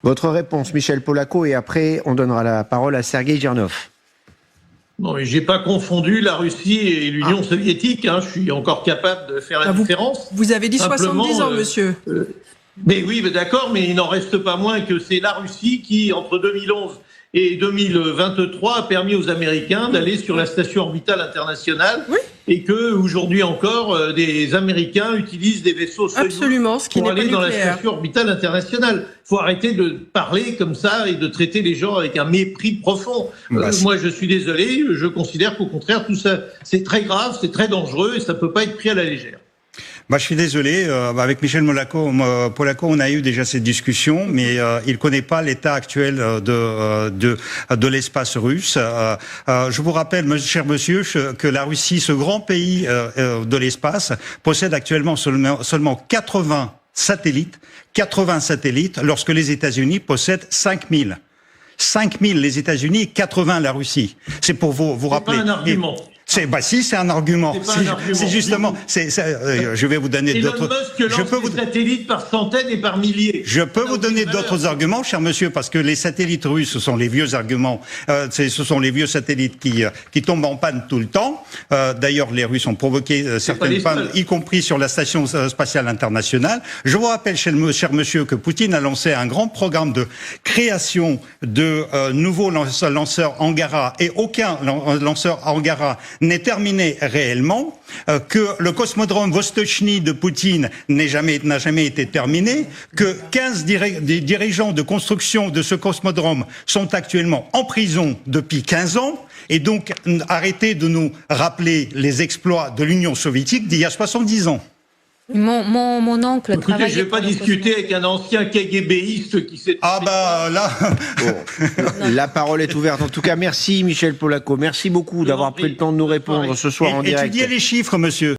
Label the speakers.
Speaker 1: Votre réponse, Michel Polaco, et après, on donnera la parole à Sergueï Girnov.
Speaker 2: Non, mais j'ai pas confondu la Russie et l'Union soviétique. Hein. Je suis encore capable de faire la différence.
Speaker 3: Vous avez dit
Speaker 2: Simplement,
Speaker 3: 70 ans, monsieur.
Speaker 2: Mais oui, mais d'accord, mais il n'en reste pas moins que c'est la Russie qui, entre 2011 et 2023, a permis aux Américains d'aller sur la station orbitale internationale.
Speaker 3: Oui.
Speaker 2: Et que aujourd'hui encore, des Américains utilisent des vaisseaux Soyouz pour aller dans la station orbitale internationale. Il faut arrêter de parler comme ça et de traiter les gens avec un mépris profond. Moi, je suis désolé, je considère qu'au contraire, tout ça, c'est très grave, c'est très dangereux et ça ne peut pas être pris à la légère.
Speaker 4: Je suis désolé, avec Michel Polaco, on a eu déjà cette discussion, mais il connaît pas l'état actuel de l'espace russe. Je vous rappelle, cher monsieur, que la Russie, ce grand pays de l'espace, possède actuellement seulement 80 satellites, lorsque les États-Unis possèdent 5000. 5000 les États-Unis, 80 la Russie. C'est pour vous rappeler.
Speaker 2: C'est pas un argument.
Speaker 4: Si, c'est un argument. C'est justement. Je vais vous donner d'autres.
Speaker 2: Je peux vous satellites par centaines et par milliers.
Speaker 4: Je peux vous donner d'autres arguments, cher monsieur, parce que les satellites russes, ce sont les vieux arguments. Ce sont les vieux satellites qui tombent en panne tout le temps. D'ailleurs, les Russes ont provoqué certaines pannes, y compris sur la station spatiale internationale. Je vous rappelle, cher monsieur, que Poutine a lancé un grand programme de création de nouveaux lanceurs Angara, et aucun lanceur Angara n'est terminé réellement, que le cosmodrome Vostochny de Poutine n'a jamais été terminé, que 15 dirigeants de construction de ce cosmodrome sont actuellement en prison depuis 15 ans, et donc arrêtez de nous rappeler les exploits de l'Union soviétique d'il y a 70 ans.
Speaker 5: Mon oncle
Speaker 2: travaillait. Je ne vais pas discuter avec un ancien KGBiste qui s'est...
Speaker 4: Ah bah là...
Speaker 1: Bon, la parole est ouverte. En tout cas, merci Michel Polaco. Merci beaucoup d'avoir pris le temps de nous répondre ce soir en direct.
Speaker 4: Étudiez les chiffres, monsieur.